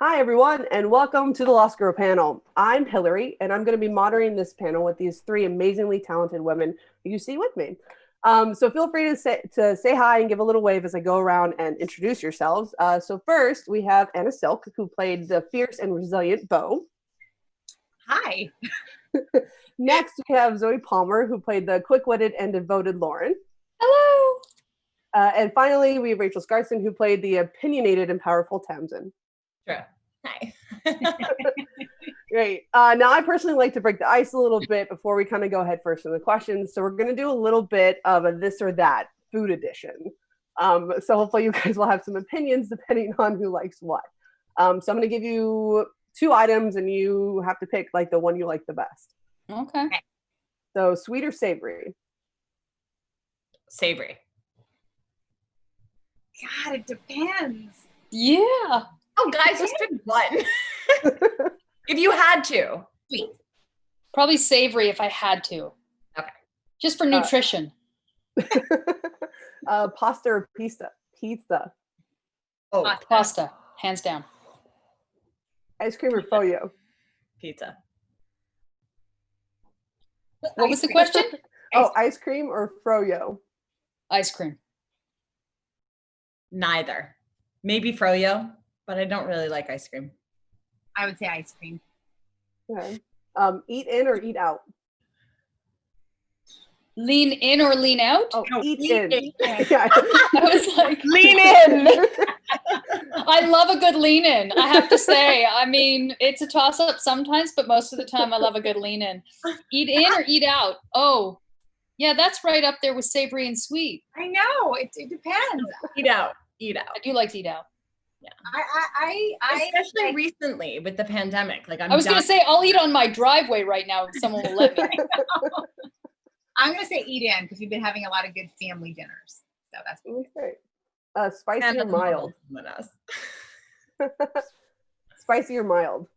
Hi, everyone, and welcome to the Lost Girl panel. I'm Hillary, and I'm going to be moderating this panel with these three amazingly talented women you see with me. So feel free to say hi and give a little wave as I go around and introduce yourselves. So first, we have Anna Silk, who played the fierce and resilient Bo. Hi. Next, we have Zoie Palmer, who played the quick-witted and devoted Lauren. Hello. And finally, we have Rachel Skarsten, who played the opinionated and powerful Tamsin. True. Hi. Great. Now, I personally like to break the ice a little bit before we kind of go head first in the questions. So we're going to do a little bit of a this or that food edition. So hopefully you guys will have some opinions depending on who likes what. So I'm going to give you two items and you have to pick like the one you like the best. Okay. So sweet or savory? Savory. God, it depends. Yeah. Oh, guys, just pick one. If you had to. Sweet. Probably savory if I had to. Okay. Just for nutrition. Pasta or pizza? Pizza. Oh, Pasta. Hands down. Ice cream or froyo? pizza. What was the question? Ice cream or froyo? Ice cream. Neither. Maybe froyo, but I don't really like ice cream. I would say ice cream. Okay. Eat in or eat out? Lean in or lean out? Oh, No, eat eat in. in. Yeah. I was like, Lean in. I love a good lean in, I have to say. I mean, it's a toss up sometimes, but most of the time I love a good lean in. Eat in or eat out? Oh, yeah, that's right up there with savory and sweet. I know. It depends. Eat out. Eat out. I do like to eat out. Especially recently with the pandemic. Like I was going to say, I'll eat on my driveway right now if someone will let me. I'm going to say eat in because we've been having a lot of good family dinners. So that's Okay. Spicy or mild? Spicy or mild?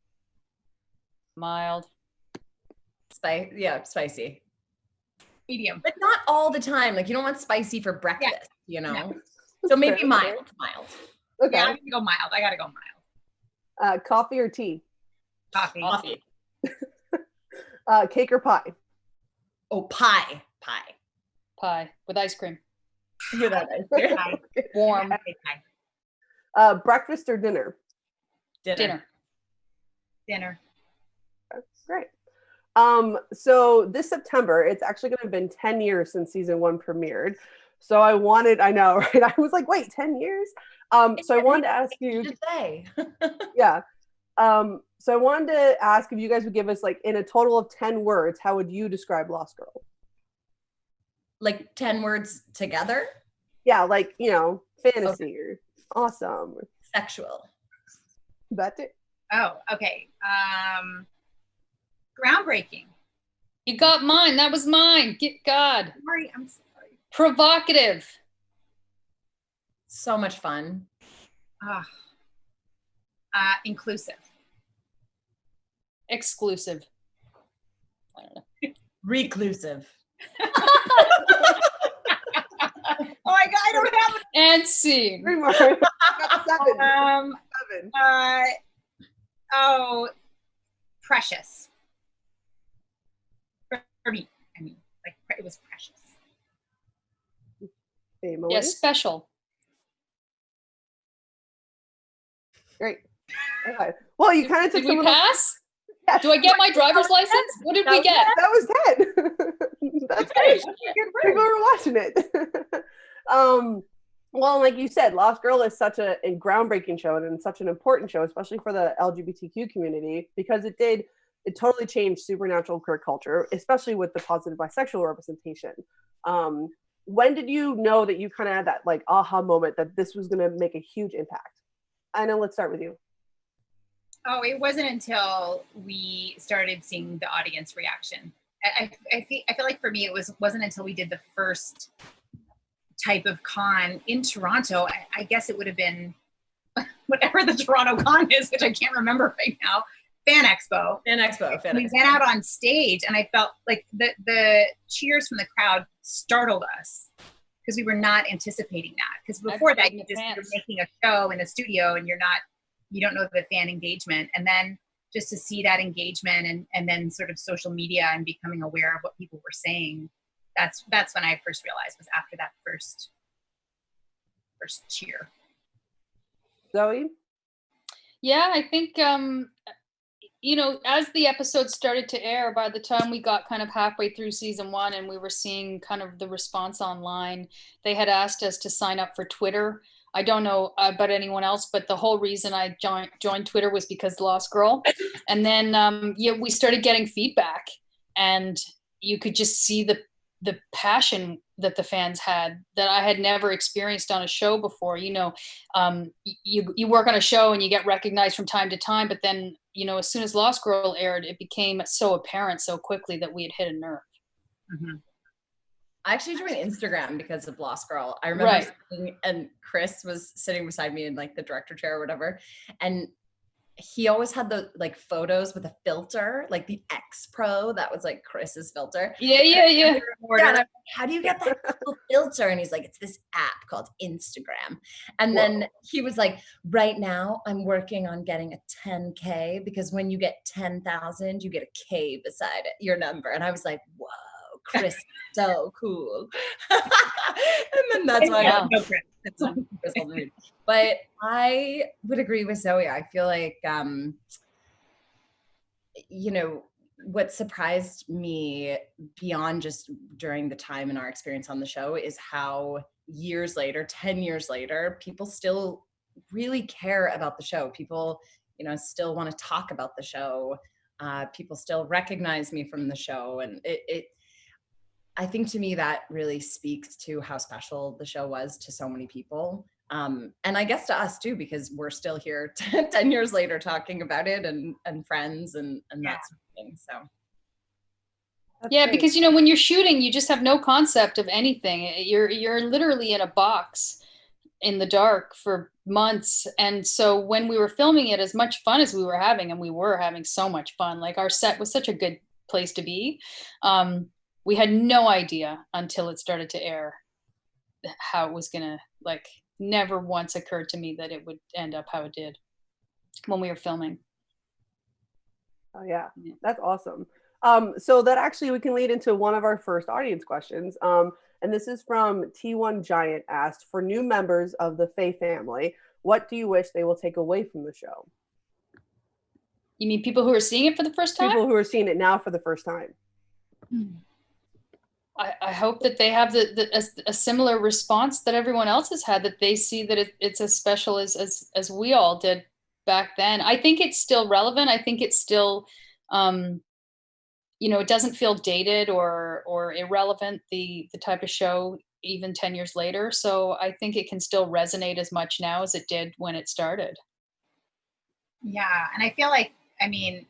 Mild. Spicy. medium. But not all the time. Like you don't want spicy for breakfast, you know? No. So maybe mild. Okay. Yeah, I'm gonna go mild. I gotta go mild. Coffee or tea? Coffee. Cake or pie? Oh, pie. Pie with ice cream. With that ice cream. Pie. Warm. Pie. Breakfast or dinner? Dinner. Great. So this September, it's actually going to have been 10 years since season 1 premiered. So I know, right? I was like, wait, 10 years? So I wanted to ask you. Yeah. So I wanted to ask if you guys would give us, like, in a total of 10 words, how would you describe Lost Girl? Like 10 words together? Yeah, like, fantasy or awesome. Sexual. That's it. Oh, okay. Groundbreaking. You got mine. That was mine. God. I'm sorry. Provocative. So much fun. Inclusive. Exclusive. I don't know. Reclusive. Oh my God, I don't have it. And scene. 3 more. Seven. Precious. For me, like it was precious. Emily? Yeah, special. Great. Okay. Well, you kind of took Did we some of pass? Yes. Do I get my driver's license? What did we get? That was 10. That's great. People were watching it. Well, like you said, Lost Girl is such a groundbreaking show and such an important show, especially for the LGBTQ community, because it totally changed supernatural queer culture, especially with the positive bisexual representation. When did you know that you kind of had that like aha moment that this was going to make a huge impact? I know. Let's start with you. Oh, it wasn't until we started seeing the audience reaction. I feel like for me, it wasn't until we did the first type of con in Toronto. I guess it would have been whatever the Toronto con is, which I can't remember right now. Fan Expo. We went out on stage, and I felt like the cheers from the crowd startled us because we were not anticipating that. Because before that, you're making a show in a studio, and you're not you don't know the fan engagement. And then just to see that engagement and then sort of social media and becoming aware of what people were saying, that's when I first realized, was after that first cheer. Zoe? Yeah, I think, you know, as the episode started to air, by the time we got kind of halfway through season 1 and we were seeing kind of the response online, they had asked us to sign up for Twitter. I don't know about anyone else, but the whole reason I joined Twitter was because Lost Girl. And then we started getting feedback, and you could just see the passion that the fans had that I had never experienced on a show before. You know, you work on a show and you get recognized from time to time, but then, you know, as soon as Lost Girl aired, it became so apparent so quickly that we had hit a nerve. Mm-hmm. I actually joined Instagram because of Lost Girl. I remember sitting, and Chris was sitting beside me in like the director chair or whatever. And he always had the like photos with a filter, like the X Pro. That was like Chris's filter. Yeah. Yeah, like, how do you get that cool filter? And he's like, it's this app called Instagram. And then he was like, right now I'm working on getting a 10K, because when you get 10,000, you get a K beside it, your number. And I was like, whoa, Chris, so cool. And then that's why I got Chris. But I would agree with Zoe. I feel like, you know, what surprised me beyond just during the time in our experience on the show is how years later, 10 years later, people still really care about the show. People, you know, still want to talk about the show. People still recognize me from the show. And I think to me that really speaks to how special the show was to so many people. And I guess to us too, because we're still here 10 years later talking about it and friends and that sort of thing. So. That's great. Because, you know, when you're shooting, you just have no concept of anything. You're literally in a box in the dark for months. And so when we were filming it, as much fun as we were having, and we were having so much fun, like our set was such a good place to be. We had no idea until it started to air how it was gonna, like, never once occurred to me that it would end up how it did when we were filming. Oh yeah, that's awesome. So that actually we can lead into one of our first audience questions. And this is from T1 Giant asked, for new members of the Faye family, what do you wish they will take away from the show? You mean people who are seeing it for the first time? People who are seeing it now for the first time. I hope that they have a similar response that everyone else has had, that they see that it's as special as we all did back then. I think it's still relevant. I think it's still, you know, it doesn't feel dated or irrelevant, the type of show, even 10 years later. So I think it can still resonate as much now as it did when it started. Yeah. And I feel like, I mean,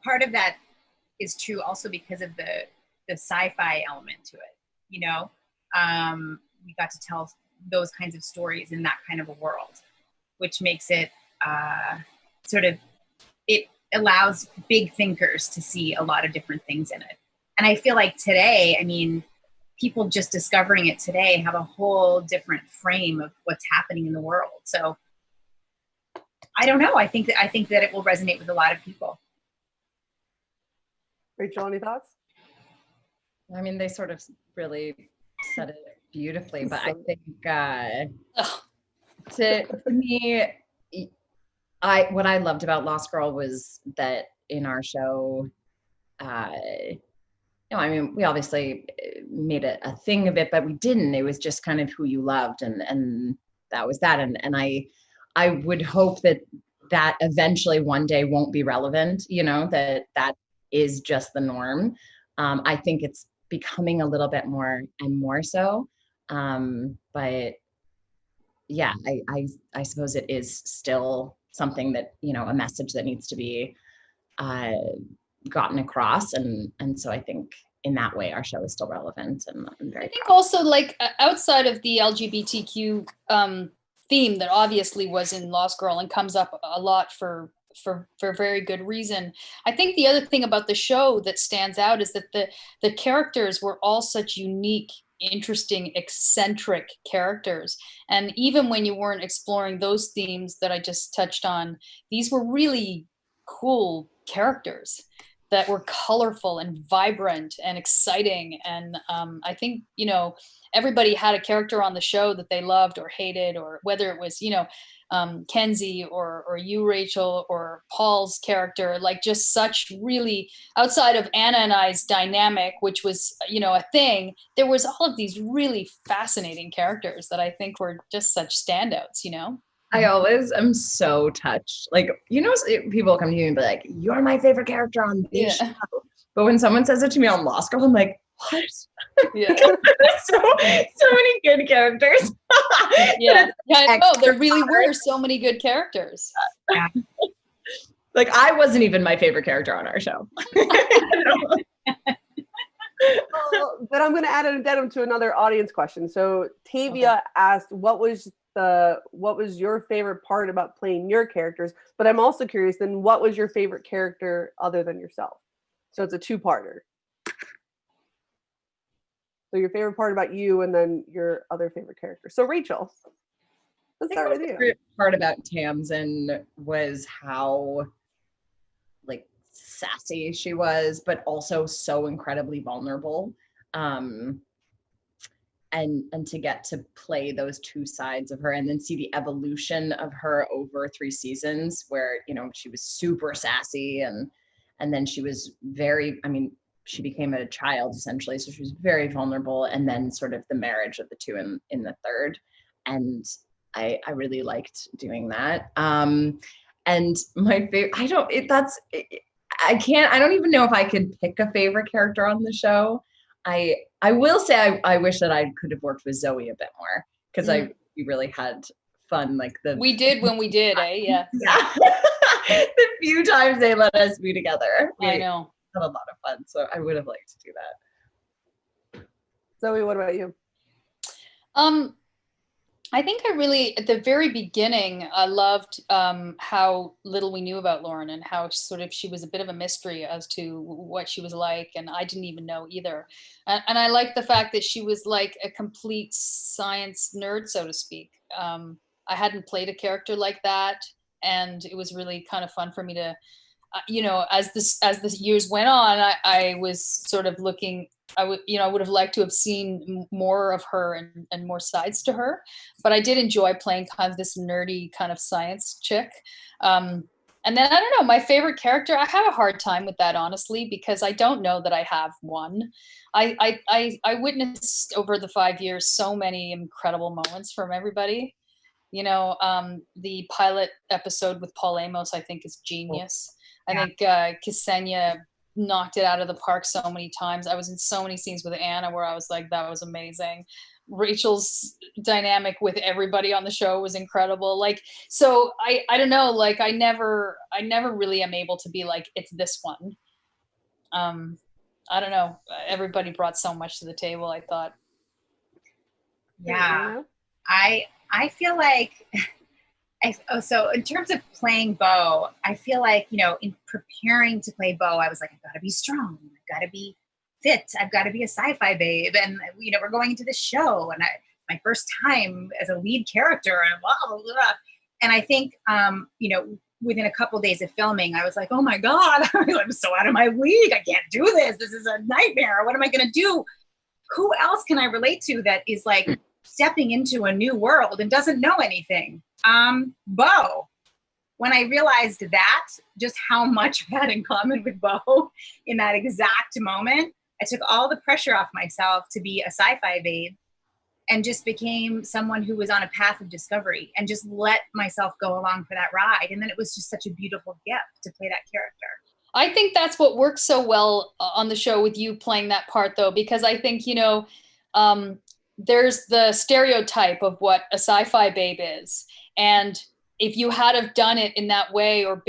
part of that is true also because of the sci-fi element to it, you know. We got to tell those kinds of stories in that kind of a world, which makes it it allows big thinkers to see a lot of different things in it. And I feel like today, I mean, people just discovering it today have a whole different frame of what's happening in the world. So I don't know. I think that it will resonate with a lot of people. Rachel, any thoughts? I mean, they sort of really said it beautifully, but I think to me, what I loved about Lost Girl was that in our show, I mean, we obviously made a thing of it, but we didn't. It was just kind of who you loved, and that was that. And I would hope that eventually one day won't be relevant, you know, that is just the norm. I think it's becoming a little bit more and more so. But yeah, I suppose it is still something that, you know, a message that needs to be gotten across. And so I think in that way, our show is still relevant. And I'm very proud. Also, like, outside of the LGBTQ theme that obviously was in Lost Girl and comes up a lot for very good reason, I think the other thing about the show that stands out is that the characters were all such unique interesting, eccentric characters. And even when you weren't exploring those themes that I just touched on, these were really cool characters that were colorful and vibrant and exciting. And I think, everybody had a character on the show that they loved or hated, or whether it was, Kenzie or you, Rachel, or Paul's character, like just such really, outside of Anna and I's dynamic, which was, a thing, there was all of these really fascinating characters that I think were just such standouts, I always am so touched. Like, people come to me and be like, "You're my favorite character on this show." But when someone says it to me on Lost Girl, I'm like, "What?" Yeah. so many good characters. Yeah, I know. There really were so many good characters. Yeah. Like, I wasn't even my favorite character on our show. But I'm going to add an addendum to another audience question. So Tavia asked, what was your favorite part about playing your characters? But I'm also curious, then what was your favorite character other than yourself? So it's a two-parter. So your favorite part about you, and then your other favorite character. So Rachel, let's start with you. The favorite part about Tamsin was how sassy she was, but also so incredibly vulnerable. And to get to play those two sides of her and then see the evolution of her over 3 seasons where, she was super sassy and then she was she became a child essentially. So she was very vulnerable, and then sort of the marriage of the two in the third. And I really liked doing that. And my favorite, I don't even know if I could pick a favorite character on the show. I will say I wish that I could have worked with Zoie a bit more, because we really had fun. We did when we did, eh? Yeah. Yeah. The few times they let us be together. I know. Had a lot of fun. So I would have liked to do that. Zoie, what about you? I think I really, at the very beginning, I loved how little we knew about Lauren, and how sort of she was a bit of a mystery as to what she was like, and I didn't even know either. And I liked the fact that she was like a complete science nerd, so to speak. I hadn't played a character like that, and it was really kind of fun for me to, as the years went on, I was sort of looking. I would have liked to have seen more of her and more sides to her, but I did enjoy playing kind of this nerdy kind of science chick. And then I don't know, my favorite character, I have a hard time with that, honestly, because I don't know that I have one. I witnessed over the 5 years so many incredible moments from everybody. The pilot episode with Paul Amos, I think, is genius. Yeah. I think Ksenia knocked it out of the park so many times. I was in so many scenes with Anna where I was like, that was amazing. Rachel's dynamic with everybody on the show was incredible. So I don't know, I never really am able to be like, it's this one. I don't know. Everybody brought so much to the table, I thought. Yeah. I feel like, so in terms of playing Bo, I feel like, in preparing to play Bo, I was like, I've got to be strong. I've got to be fit. I've got to be a sci-fi babe. And, we're going into this show, and my first time as a lead character, and blah, blah, blah. And I think, within a couple of days of filming, I was like, oh my God, I'm so out of my league. I can't do this. This is a nightmare. What am I going to do? Who else can I relate to that is like stepping into a new world and doesn't know anything? Bo. When I realized that, just how much I had in common with Bo in that exact moment, I took all the pressure off myself to be a sci-fi babe and just became someone who was on a path of discovery and just let myself go along for that ride. And then it was just such a beautiful gift to play that character. I think that's what works so well on the show with you playing that part, though, because I think, there's the stereotype of what a sci-fi babe is. And if you had have done it in that way or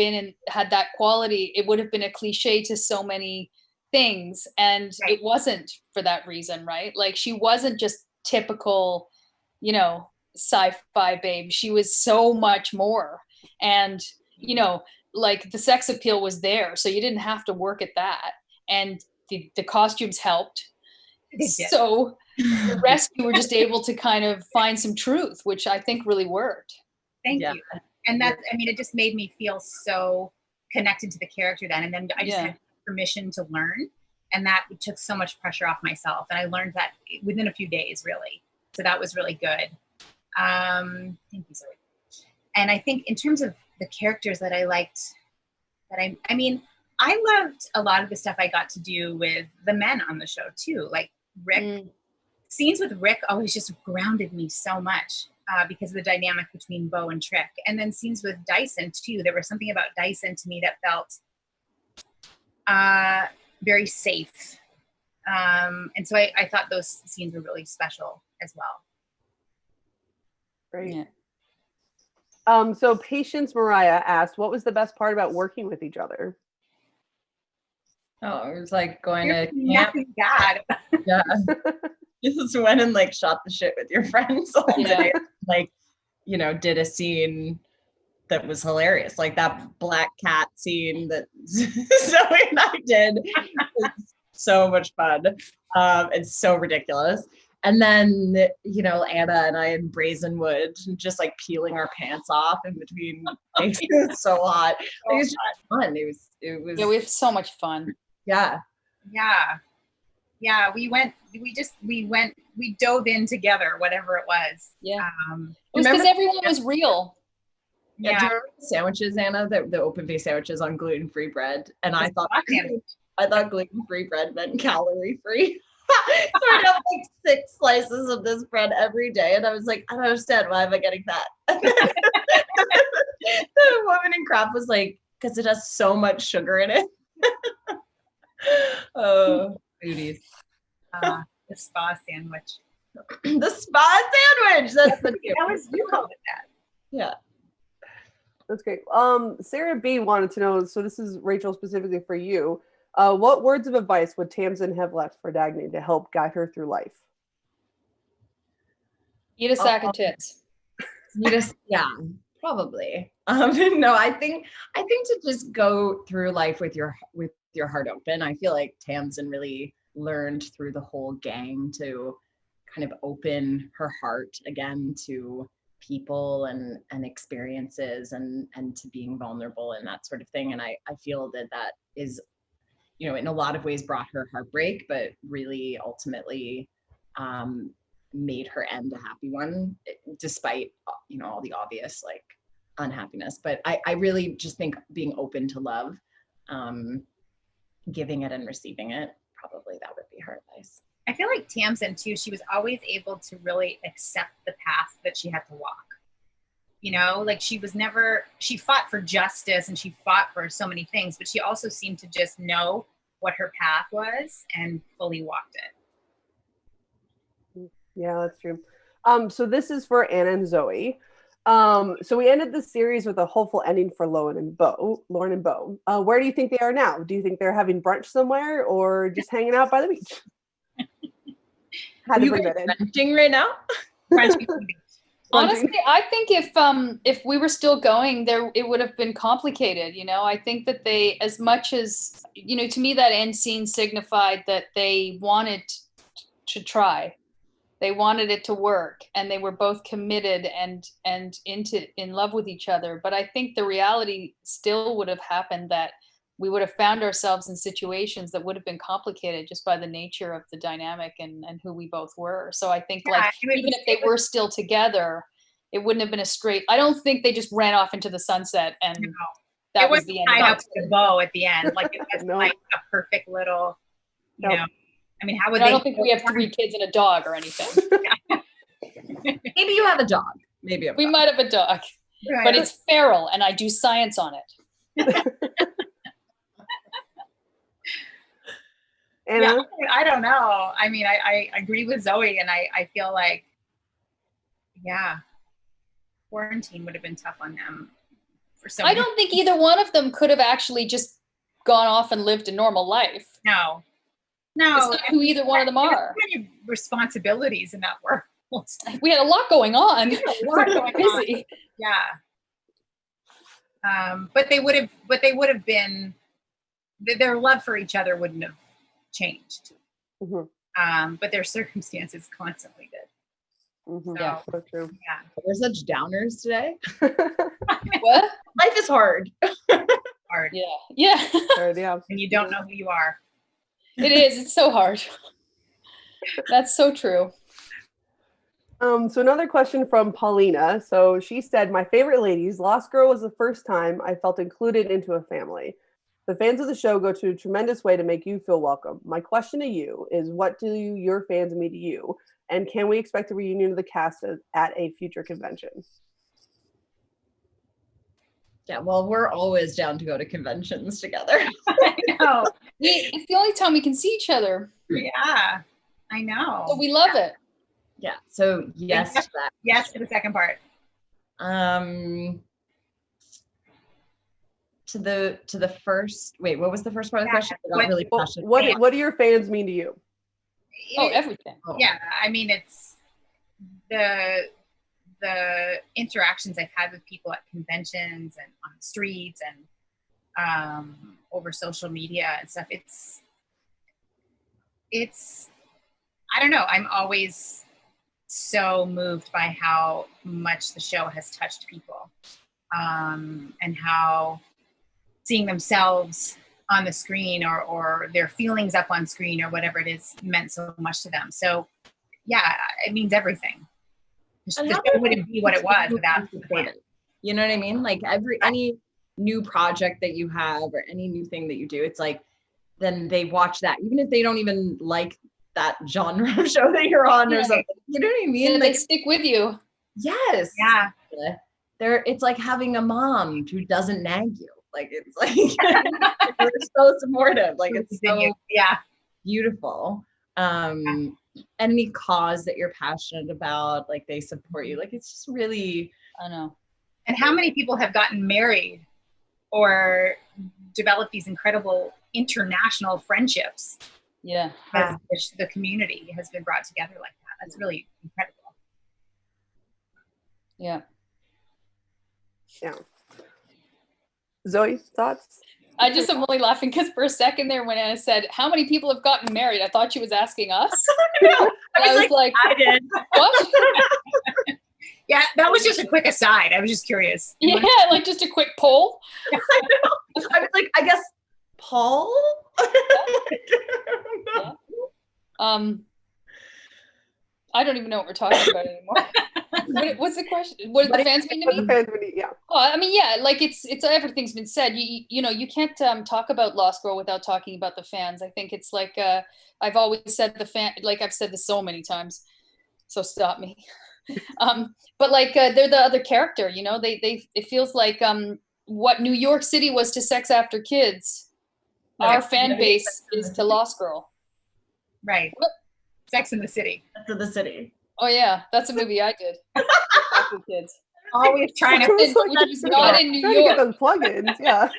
had that quality, it would have been a cliche to so many things. And right. It wasn't for that reason, right? Like, she wasn't just typical, sci-fi babe. She was so much more. And, the sex appeal was there. So you didn't have to work at that. And the costumes helped. So the rest you were just able to kind of find some truth, which I think really worked. Thank you. And that's, I mean, it just made me feel so connected to the character then. And then I just had permission to learn. And that took so much pressure off myself. And I learned that within a few days, really. So that was really good. Thank you, Zoie. And I think in terms of the characters that I liked, that I mean, I loved a lot of the stuff I got to do with the men on the show too. Like Rick, scenes with Rick always just grounded me so much because of the dynamic between Bo and Trick. And then scenes with Dyson too. There was something about Dyson to me that felt very safe. And so I thought those scenes were really special as well. Great. Yeah. So Patience Mariah asked, what was the best part about working with each other? Oh, it was like going to camp. God. Yeah. You just went and like shot the shit with your friends all day. Like, you know, did a scene that was hilarious. Like that black cat scene that Zoie and I did was so much fun. It's so ridiculous. And then, you know, Anna and I in Brazenwood, just like peeling our pants off in between. It was so hot. It was just fun. It was. Yeah, we have so much fun. Yeah. Yeah. We dove in together, whatever it was. Yeah. Just because everyone was real. Yeah. Do you remember the sandwiches, Anna? The open face sandwiches on gluten-free bread, and I thought gluten-free bread meant calorie-free. So I'd have like 6 slices of this bread every day, and I was like, I don't understand, why am I getting that? The woman in craft was like, because it has so much sugar in it. Oh, beauties. The spa sandwich. The spa sandwich. That's the you called it that. Yeah. That's great. Sarah B wanted to know, so this is Rachel specifically for you. What words of advice would Tamsin have left for Dagny to help guide her through life? Eat a sack of tits. Yeah, probably. No, I think to just go through life with your heart open. I feel like Tamsin really learned through the whole gang to kind of open her heart again to people and experiences and to being vulnerable and that sort of thing. And I feel that is, you know, in a lot of ways brought her heartbreak, but really ultimately made her end a happy one, despite, you know, all the obvious like unhappiness. But I really just think being open to love, giving it and receiving it, probably that would be her advice. I feel like Tamsin too, she was always able to really accept the path that she had to walk. You know, like she fought for justice and she fought for so many things, but she also seemed to just know what her path was and fully walked it. Yeah, that's true. So this is for Anna and Zoie. So we ended the series with a hopeful ending for Lauren and Bo. Where do you think they are now? Do you think they're having brunch somewhere or just hanging out by the beach? Are you brunching right now? Honestly, I think if we were still going there, it would have been complicated. You know, I think that they, as much as, you know, to me that end scene signified that they wanted to try. They wanted it to work, and they were both committed and in love with each other. But I think the reality still would have happened that we would have found ourselves in situations that would have been complicated just by the nature of the dynamic and who we both were. So I think even if they were still together, it wouldn't have been a straight. I don't think they just ran off into the sunset and that was the end. Tied up to the bow at the end, like it was like a perfect little, you know. I mean, how would I don't think we have 3 kids and a dog or anything. Maybe you have a dog. Maybe we might have a dog, but it's feral, and I do science on it. Anna? Yeah, I don't know. I mean, I agree with Zoie, and I feel like, quarantine would have been tough on them. I don't think either one of them could have actually just gone off and lived a normal life. No. It's not who either one of them are. Many responsibilities in that world. We had a lot going on. Busy. Yeah. But they would have been, their love for each other wouldn't have changed. Mm-hmm. but their circumstances constantly did. Mm-hmm. So, Yeah. So true. yeah. We're such downers today. What? Life is hard. Hard. Yeah. Yeah. Yeah. And you don't know who you are. It is. It's so hard. That's so true. So another question from Paulina. So she said, my favorite ladies, Lost Girl was the first time I felt included into a family. The fans of the show go to a tremendous way to make you feel welcome. My question to you is, what do your fans mean to you? And can we expect a reunion of the cast at a future convention? Yeah, well, we're always down to go to conventions together. I know. It's the only time we can see each other. Yeah, I know. So we love it. Yeah, so yes to that. Yes to the second part. To the first, wait, what was the first part of the question? I got What- really Well, passionate. what do your fans mean to you? Oh, everything. Oh. Yeah, I mean, it's the interactions I've had with people at conventions and on the streets and over social media and stuff. It's I don't know. I'm always so moved by how much the show has touched people, and how seeing themselves on the screen or their feelings up on screen or whatever it is meant so much to them. So yeah, it means everything. The And how show wouldn't be what it was without the fans. You know what I mean? Like any new project that you have or any new thing that you do, it's like, then they watch that, even if they don't even like that genre of show that you're on or something. You know what I mean? Yeah, Like, they stick with you. yes. Yeah. It's like having a mom who doesn't nag you. Like, it's like, they're so supportive. Like, it's so Yeah. beautiful. Any cause that you're passionate about, like, they support you. Like, it's just really, I know. And how many people have gotten married or developed these incredible international friendships? Yeah. Because the community has been brought together like that. That's really incredible. Yeah. Yeah. Zoe, thoughts? I just am only laughing because for a second there when Anna said, how many people have gotten married? I thought she was asking us. I I was like, I did. what? Yeah, that was just a quick aside. I was just curious. Yeah, like just a quick poll. I was like, I guess Paul. Yeah. I don't even know what we're talking about anymore. What's the question? What do the fans mean to What the me? fans mean to you? Yeah. Oh, I mean, yeah, like it's everything's been said. You know, you can't talk about Lost Girl without talking about the fans. I think it's like I've always said like I've said this so many times, so stop me. But like they're the other character, you know. It feels like what New York City was to Sex After Kids, our fan base is to Lost Girl. Right. Sex in the City. To the city. Oh yeah, that's a movie I did. Sex After Kids. Always trying to. Which was not in New Trying to get York. those plugins, yeah.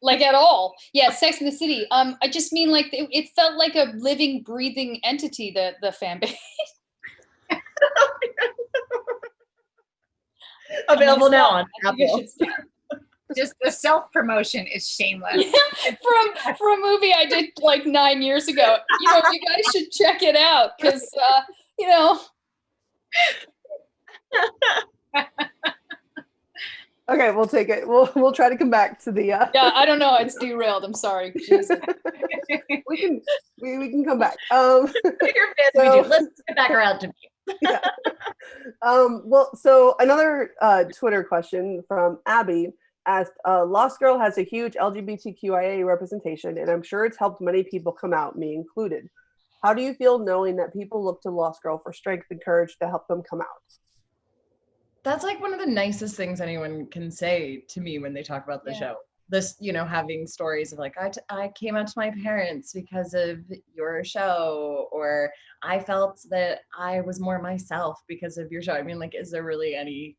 Like at all. Yeah, Sex in the City. I just mean like it felt like a living, breathing entity, the fan base. Available now on I think I Apple. should stop. Just the self-promotion is shameless. Yeah, for a movie I did like 9 years ago. You know, you guys should check it out because you know. Okay, we'll take it. We'll try to come back to the Yeah, I don't know. It's derailed. I'm sorry. Jesus. we can come back. Your fans we do. Let's get back around to me. Yeah. Well, so another Twitter question from Abby asked, Lost Girl has a huge LGBTQIA representation, and I'm sure it's helped many people come out, me included. How do you feel knowing that people look to Lost Girl for strength and courage to help them come out? That's like one of the nicest things anyone can say to me when they talk about the show. This, you know, having stories of like, I came out to my parents because of your show, or I felt that I was more myself because of your show. I mean, like, is there really any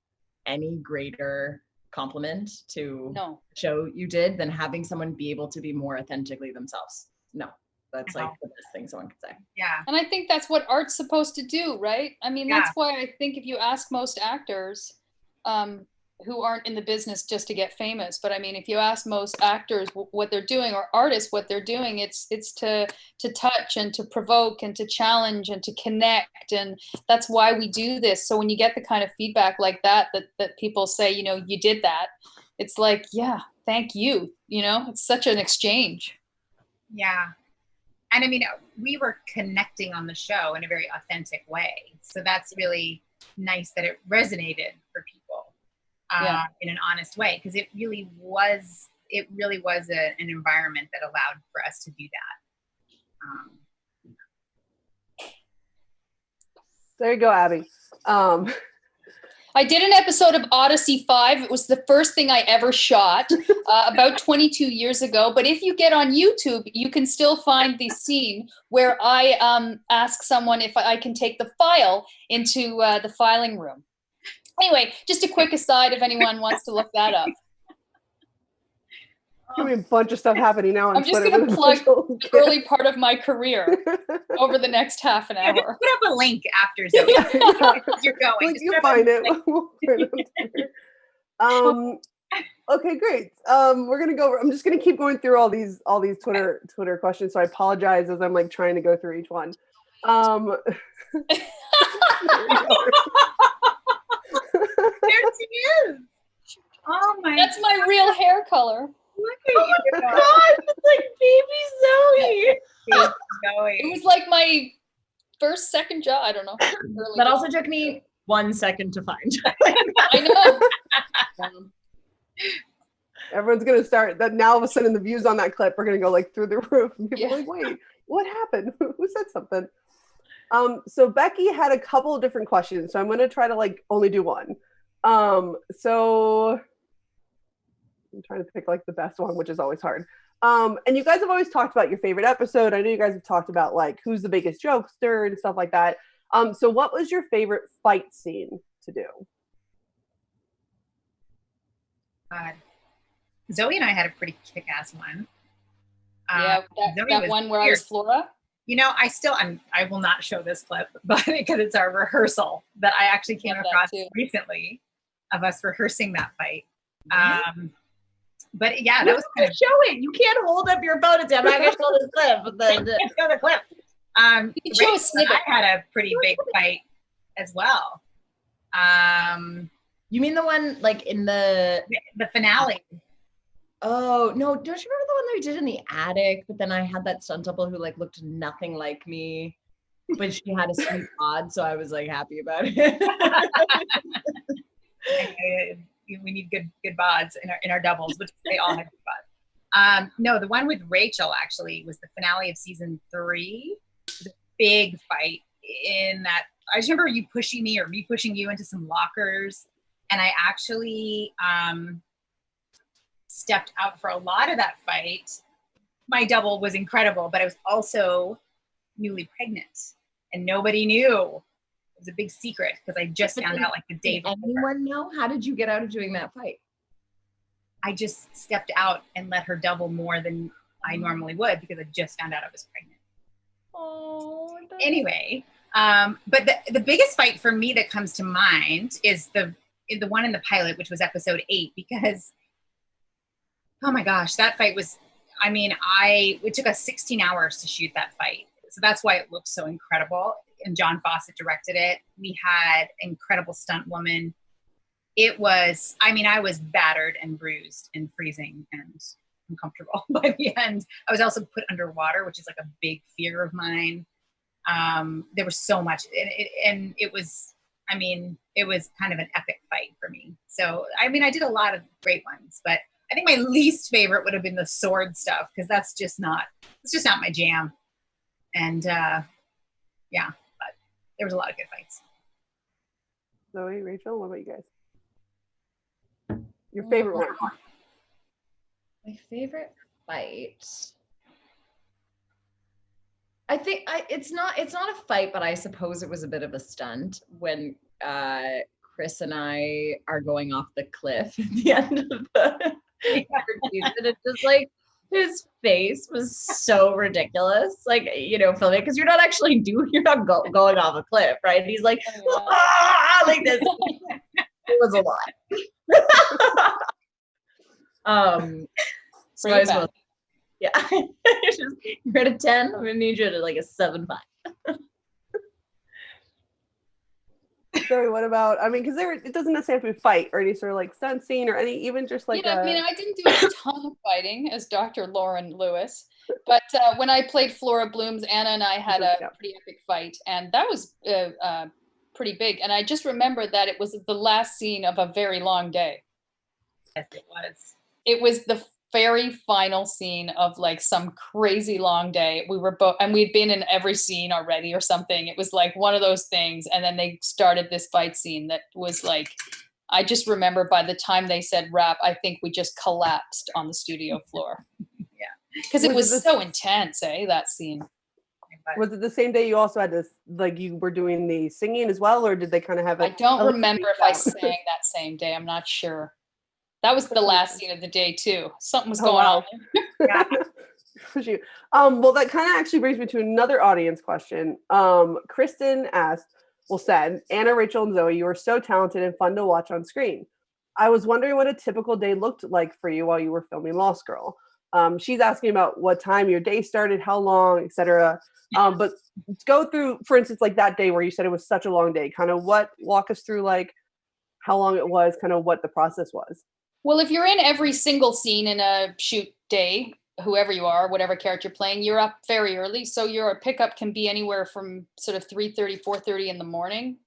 greater compliment to No. the show you did than having someone be able to be more authentically themselves? No, that's like the best thing someone could say. Yeah. And I think that's what art's supposed to do, right? I mean, that's why I think if you ask most actors, who aren't in the business just to get famous. But I mean, if you ask most actors what they're doing, or artists what they're doing, it's to touch and to provoke and to challenge and to connect. And that's why we do this. So when you get the kind of feedback like that people say, you know, you did that, it's like, yeah, thank you. You know, it's such an exchange. Yeah. And I mean, we were connecting on the show in a very authentic way. So that's really nice that it resonated for people in an honest way, because it really was an environment that allowed for us to do that. There you go, Abby. I did an episode of Odyssey 5. It was the first thing I ever shot about 22 years ago. But if you get on YouTube, you can still find the scene where I ask someone if I can take the file into the filing room. Anyway, just a quick aside if anyone wants to look that up. There's a bunch of stuch happening now on I'm just Twitter. going to plug the early part of my career over the next half an hour. Put up a link after, Zoe. You're going. Like, you'll find it. We'll put it on Twitter. Okay, great. We're gonna go. I'm just gonna keep going through all these Twitter questions. So I apologize as I'm like trying to go through each one. There she is. Oh my! That's my real hair color. Look at you. Oh my God, it's like baby Zoe. Zoe. It was like my second job. I don't know. That also took me 1 second to find. I know. Everyone's gonna start that now. All of a sudden, the views on that clip are gonna go like through the roof. And people are like, wait, what happened? Who said something? So Becky had a couple of different questions, so I'm gonna try to like only do one. So I'm trying to pick like the best one, which is always hard. And you guys have always talked about your favorite episode. I know you guys have talked about like who's the biggest jokester and stuff like that. So what was your favorite fight scene to do? Zoe and I had a pretty kick-ass one. Yeah, that one where I was Flora. You know, I will not show this clip, but because it's our rehearsal that I actually came across recently of us rehearsing that fight. But yeah, that was kind of show it. You can't hold up your phone and say, I'm not gonna show this clip. Show the clip. Show a snippet. I had a pretty big fight as well. You mean the one like in the finale? Oh no! Don't you remember the one that we did in the attic? But then I had that stunt double who like looked nothing like me, but she had a sweet bod, so I was like happy about it. We need good bods in our doubles, which they all had good bods. No, the one with Rachel actually was the finale of season 3. The big fight in that. I just remember you pushing me or me pushing you into some lockers, and I actually stepped out for a lot of that fight. My double was incredible, but I was also newly pregnant, and nobody knew. It was a big secret because I just found out like the day before. Anyone know? How did you get out of doing that fight? I just stepped out and let her double more than I normally would because I just found out I was pregnant. Oh. Anyway, but the biggest fight for me that comes to mind is the one in the pilot, which was episode 8, because oh my gosh, that fight was, I mean, it took us 16 hours to shoot that fight. So that's why it looks so incredible. And John Fawcett directed it. We had incredible stunt woman. It was, I mean, I was battered and bruised and freezing and uncomfortable by the end. I was also put underwater, which is like a big fear of mine. There was so much, and it was, I mean, it was kind of an epic fight for me. So, I mean, I did a lot of great ones, but I think my least favorite would have been the sword stuff, because it's just not my jam. And yeah, but there was a lot of good fights. Zoe, Rachel, what about you guys? Your favorite one? My favorite fight. I think it's not a fight, but I suppose it was a bit of a stunt when Chris and I are going off the cliff at the end of the season. It's just like his face was so ridiculous, like, you know, filming, because you're not going off a cliff, right? And he's like, ah, like this. It was a lot. So I was well, yeah. You're at a 10. I'm gonna need you to like a 7.5. So what about? I mean, because it doesn't necessarily have to be fight or any sort of like stunt scene or any even just like. Yeah, I mean, I didn't do a ton of fighting as Dr. Lauren Lewis, but when I played Flora Bloom's, Anna and I had a pretty epic fight, and that was pretty big. And I just remember that it was the last scene of a very long day. Yes, it was. It was the very final scene of like some crazy long day. We were both, and we'd been in every scene already or something. It was like one of those things. And then they started this fight scene that was like, I just remember by the time they said wrap, I think we just collapsed on the studio floor. Yeah. Because it was so intense, that scene. Was it the same day you also had this, like you were doing the singing as well, or did they kind of have I don't remember if I sang that same day. I'm not sure. That was the last scene of the day too. Something was going on. Yeah. Well, that kind of actually brings me to another audience question. Kristen said, Anna, Rachel, and Zoe, you are so talented and fun to watch on screen. I was wondering what a typical day looked like for you while you were filming Lost Girl. She's asking about what time your day started, how long, etc. But go through, for instance, like that day where you said it was such a long day, kind of walk us through like how long it was, kind of what the process was. Well, if you're in every single scene in a shoot day, whoever you are, whatever character you're playing, you're up very early. So your pickup can be anywhere from sort of 3:30, 4:30 in the morning.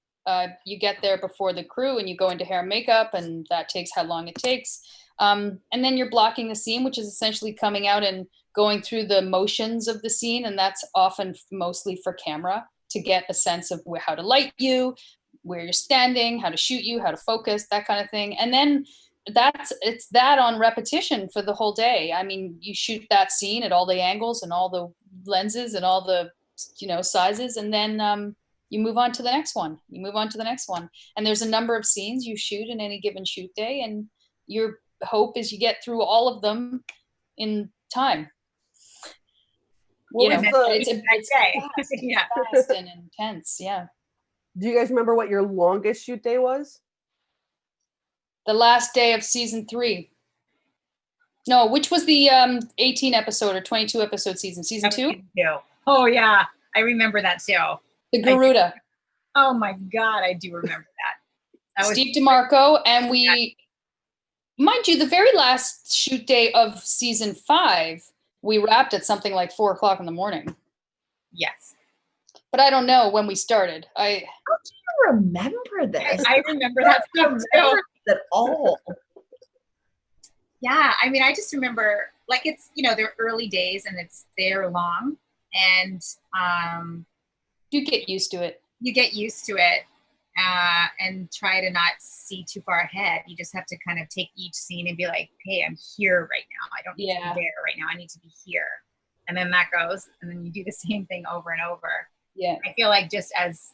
You get there before the crew and you go into hair and makeup, and that takes how long it takes. And then you're blocking the scene, which is essentially coming out and going through the motions of the scene. And that's often mostly for camera to get a sense of how to light you, where you're standing, how to shoot you, how to focus, that kind of thing. And then it's that on repetition for the whole day. I mean, you shoot that scene at all the angles and all the lenses and all the, sizes, and then you move on to the next one. And there's a number of scenes you shoot in any given shoot day, and your hope is you get through all of them in time. It's fast and intense. Yeah. Do you guys remember what your longest shoot day was? The last day of season 3. No, which was the 18 episode or 22 episode season? Season 2? Oh yeah, I remember that too. The Garuda. Oh my God, I do remember that. Steve DeMarco, and we, mind you, the very last shoot day of season 5, we wrapped at something like 4:00 in the morning. Yes. But I don't know when we started. How do you remember this? I remember that stuff too. At all. Yeah, I mean, I just remember, like, it's, they're early days and they're long, and you get used to it. You get used to it, and try to not see too far ahead. You just have to kind of take each scene and be like, hey, I'm here right now. I don't need to be there right now. I need to be here. And then that goes, and then you do the same thing over and over. Yeah. I feel like just as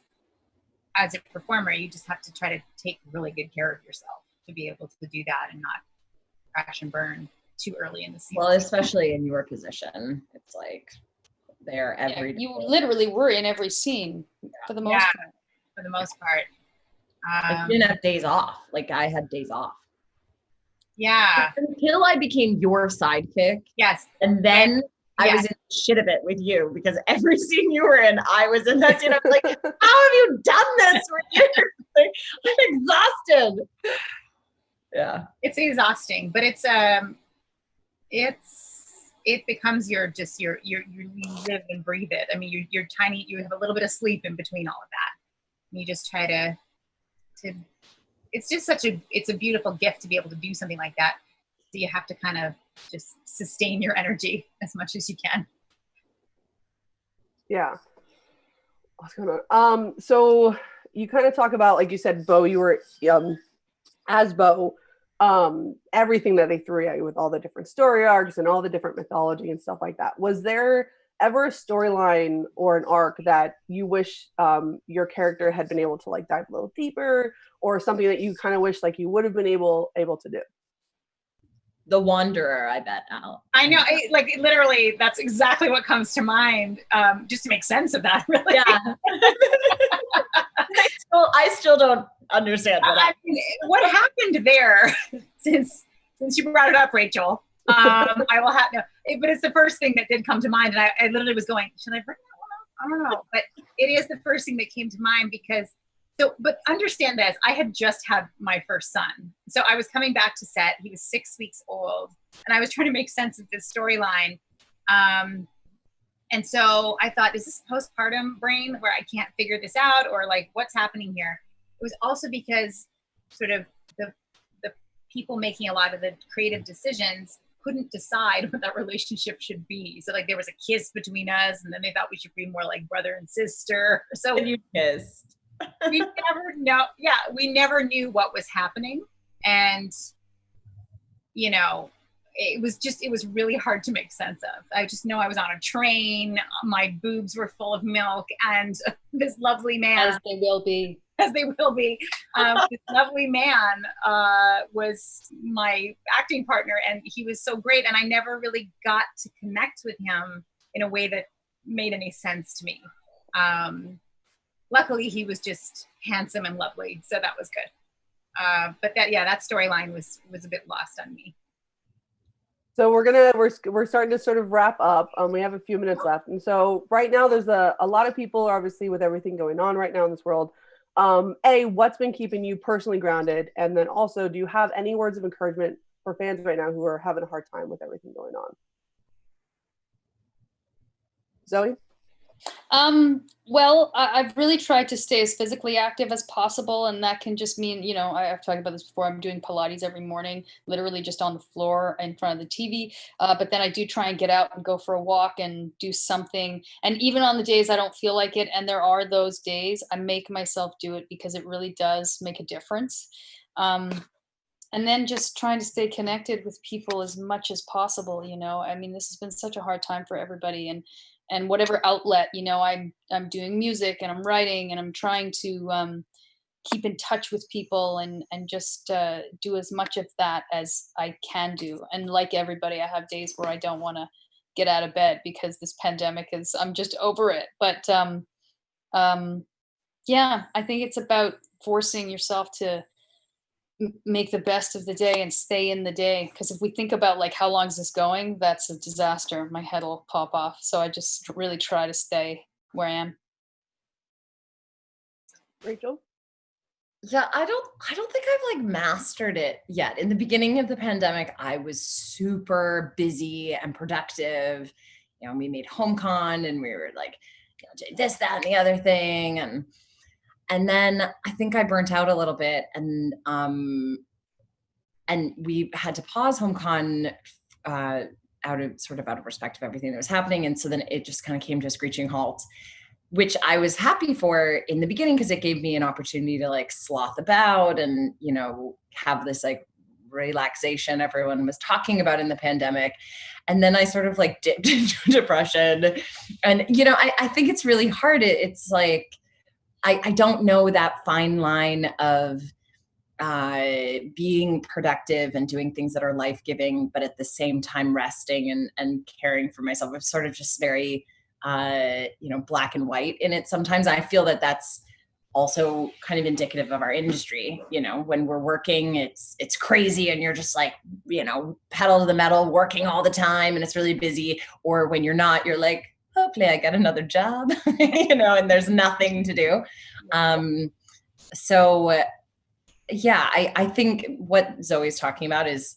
a performer, you just have to try to take really good care of yourself to be able to do that and not crash and burn too early in the season. Well, especially in your position, it's like they're every day. You literally were in every scene for the most part. For the most part. I didn't have days off. Like I had days off. Yeah. Until I became your sidekick. Yes. And then I was in the shit of it with you, because every scene you were in, I was in that scene. I was like, how have you done this for years? Like, I'm exhausted. Yeah. It's exhausting, but it becomes you live and breathe it. I mean, you're tiny, you have a little bit of sleep in between all of that. And you just try to it's just it's a beautiful gift to be able to do something like that. So you have to kind of just sustain your energy as much as you can. Yeah. What's going on? So you kind of talk about, like you said, Bo, you were as Bo, everything that they threw at you with all the different story arcs and all the different mythology and stuff like that. Was there ever a storyline or an arc that you wish your character had been able to like dive a little deeper, or something that you kind of wish like you would have been able to do? The Wanderer, I bet now. I know, like literally, that's exactly what comes to mind. Just to make sense of that, really. Yeah. I still don't understand what happened there since you brought it up, Rachel. I will have no, but it's the first thing that did come to mind. And I literally was going, should I bring that one up? I don't know. But it is the first thing that came to mind because, but understand this, I had just had my first son. So I was coming back to set. He was 6 weeks old. And I was trying to make sense of this storyline. And so I thought, is this postpartum brain where I can't figure this out, or like what's happening here? It was also because sort of the people making a lot of the creative decisions couldn't decide what that relationship should be. So like there was a kiss between us, and then they thought we should be more like brother and sister. So you kissed. We never know. Yeah, we never knew what was happening, and you know, it was really hard to make sense of. I just know I was on a train, my boobs were full of milk, and this lovely man, As they will be. This lovely man was my acting partner, and he was so great, and I never really got to connect with him in a way that made any sense to me. Luckily, he was just handsome and lovely, so that was good. But that storyline was a bit lost on me. So we're starting to sort of wrap up. We have a few minutes left, and so right now there's a lot of people, obviously, with everything going on right now in this world. What's been keeping you personally grounded, and then also, do you have any words of encouragement for fans right now who are having a hard time with everything going on? Zoe? Well, I've really tried to stay as physically active as possible, and that can just mean, you know, I've talked about this before, I'm doing Pilates every morning, literally just on the floor in front of the TV, but then I do try and get out and go for a walk and do something, and even on the days I don't feel like it, and there are those days, I make myself do it because it really does make a difference. And then just trying to stay connected with people as much as possible, you know. I mean, this has been such a hard time for everybody, and whatever outlet, you know, I'm doing music and I'm writing and I'm trying to keep in touch with people and just do as much of that as I can do. And like everybody, I have days where I don't want to get out of bed because this pandemic I'm just over it. But yeah, I think it's about forcing yourself to make the best of the day and stay in the day, because if we think about like how long is this going, that's a disaster. My head will pop off. So I just really try to stay where I am. Rachel? Yeah, I don't think I've like mastered it yet. In the beginning of the pandemic, I was super busy and productive. You know, we made HomeCon and we were like, you know, doing this, that, and the other thing, and then I think I burnt out a little bit, and we had to pause HomeCon out of respect of everything that was happening. And so then it just kind of came to a screeching halt, which I was happy for in the beginning because it gave me an opportunity to like sloth about and, you know, have this like relaxation everyone was talking about in the pandemic. And then I sort of like dipped into depression. And, you know, I think it's really hard. It's like, I don't know that fine line of being productive and doing things that are life-giving, but at the same time resting and caring for myself. It's sort of just very, you know, black and white in it. Sometimes I feel that that's also kind of indicative of our industry. You know, when we're working, it's crazy and you're just like, you know, pedal to the metal, working all the time and it's really busy. Or when you're not, you're like, hopefully I get another job, you know, and there's nothing to do. So yeah, I think what Zoe's talking about is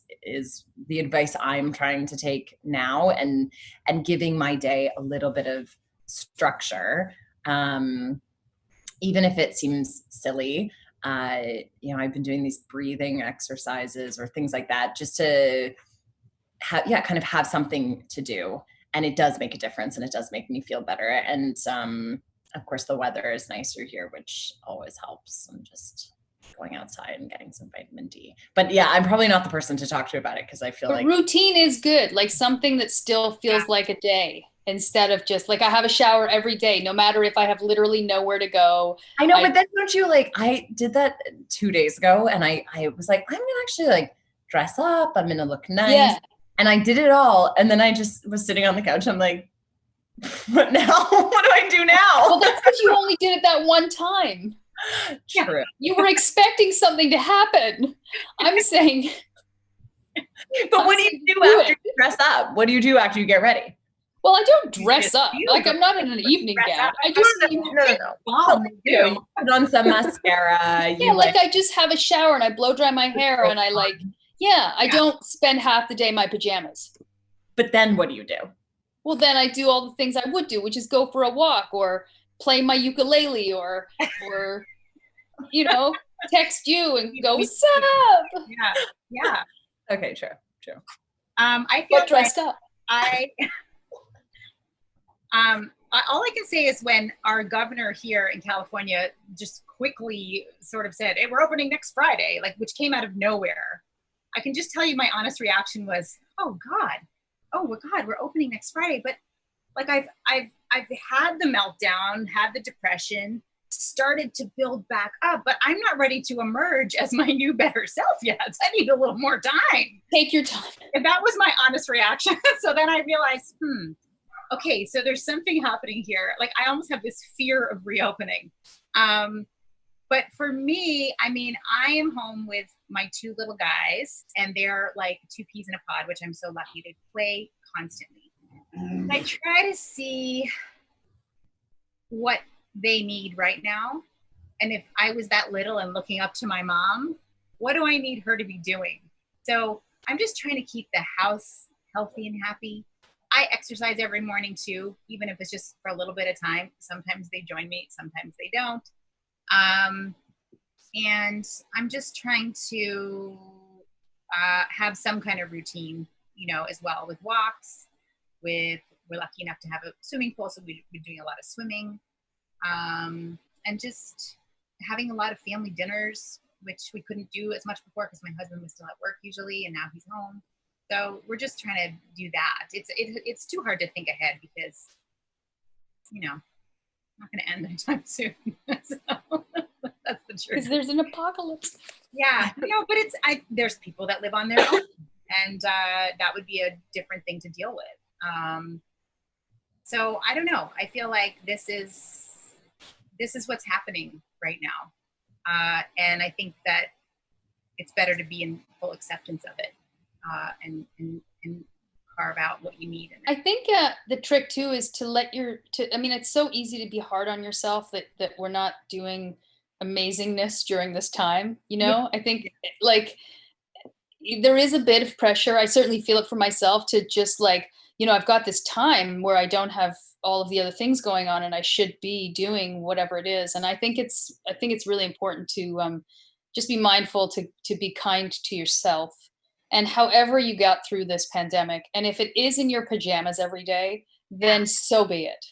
the advice I'm trying to take now and giving my day a little bit of structure. Even if it seems silly, you know, I've been doing these breathing exercises or things like that just to kind of have something to do. And it does make a difference and it does make me feel better. And of course the weather is nicer here, which always helps. I'm just going outside and getting some vitamin D. But yeah, I'm probably not the person to talk to about it because I feel like routine is good. Like something that still feels like a day instead of just like I have a shower every day, no matter if I have literally nowhere to go. I know, but then don't you like, I did that 2 days ago and I was like, I'm gonna actually like dress up. I'm gonna look nice. Yeah. And I did it all. And then I just was sitting on the couch. I'm like, what now? What do I do now? Well, that's because you only did it that one time. True. You were expecting something to happen. I'm saying. But what do you do after you dress up? What do you do after you get ready? Well, I don't dress up. Like, I'm not in an evening gown. I just no. You put on some mascara. Yeah, like I just have a shower and I blow dry my hair and I like, I don't spend half the day in my pajamas. But then what do you do? Well, then I do all the things I would do, which is go for a walk or play my ukulele or you know, text you and go, what's up? Yeah. Okay, true. I feel dressed up. All I can say is when our governor here in California just quickly sort of said, hey, we're opening next Friday, like, which came out of nowhere. I can just tell you my honest reaction was, oh God, we're opening next Friday. But like I've had the meltdown, had the depression, started to build back up, but I'm not ready to emerge as my new better self yet. I need a little more time. Take your time. And that was my honest reaction. So then I realized, okay, so there's something happening here. Like I almost have this fear of reopening. But for me, I mean, I am home with my 2 little guys and they're like 2 peas in a pod, which I'm so lucky to play constantly. I try to see what they need right now. And if I was that little and looking up to my mom, what do I need her to be doing? So I'm just trying to keep the house healthy and happy. I exercise every morning too, even if it's just for a little bit of time. Sometimes they join me, sometimes they don't. And I'm just trying to have some kind of routine, you know, as well with walks, we're lucky enough to have a swimming pool, so we're doing a lot of swimming. And just having a lot of family dinners, which we couldn't do as much before because my husband was still at work usually, and now he's home. So we're just trying to do that. It's too hard to think ahead because, you know, not going to end anytime soon. So that's the truth. Because there's an apocalypse. Yeah, no, but there's people that live on their own, and that would be a different thing to deal with. So I don't know. I feel like this is what's happening right now, and I think that it's better to be in full acceptance of it, and carve out what you need. I think the trick too is to I mean, it's so easy to be hard on yourself that we're not doing amazingness during this time, you know? I think like there is a bit of pressure. I certainly feel it for myself to just like, you know, I've got this time where I don't have all of the other things going on and I should be doing whatever it is. And I think it's really important to just be mindful to be kind to yourself. And however you got through this pandemic, and if it is in your pajamas every day, then so be it.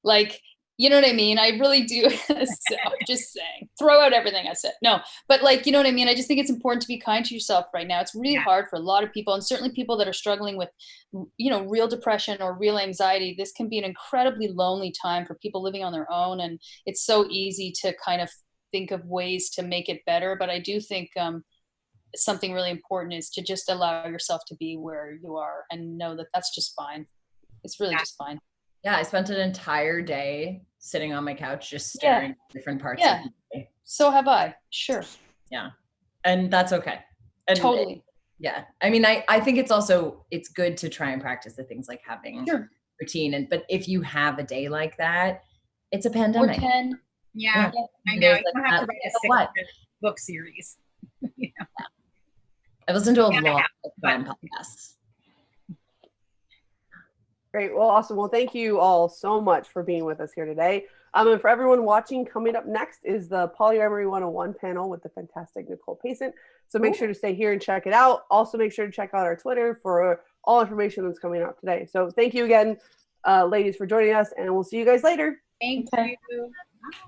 Like, you know what I mean? I really do. So just saying, throw out everything I said. No, but like, you know what I mean? I just think it's important to be kind to yourself right now. It's really hard for a lot of people, and certainly people that are struggling with, you know, real depression or real anxiety. This can be an incredibly lonely time for people living on their own. And it's so easy to kind of think of ways to make it better. But I do think, something really important is to just allow yourself to be where you are and know that that's just fine. It's really just fine. Yeah, I spent an entire day sitting on my couch just staring at different parts of the day. So have I. Sure. Yeah. And that's okay. And totally. I mean, I think it's good to try and practice the things like having routine. But if you have a day like that, it's a pandemic. Or 10. Yeah. I know. You don't have to write a 6-book series. You know? I listened to a lot of fun podcasts. Great. Well, awesome. Well, thank you all so much for being with us here today. And for everyone watching, coming up next is the Polyamory 101 panel with the fantastic Nicole Payson. So make sure to stay here and check it out. Also, make sure to check out our Twitter for all information that's coming out today. So thank you again, ladies, for joining us, and we'll see you guys later. Thank you. Bye.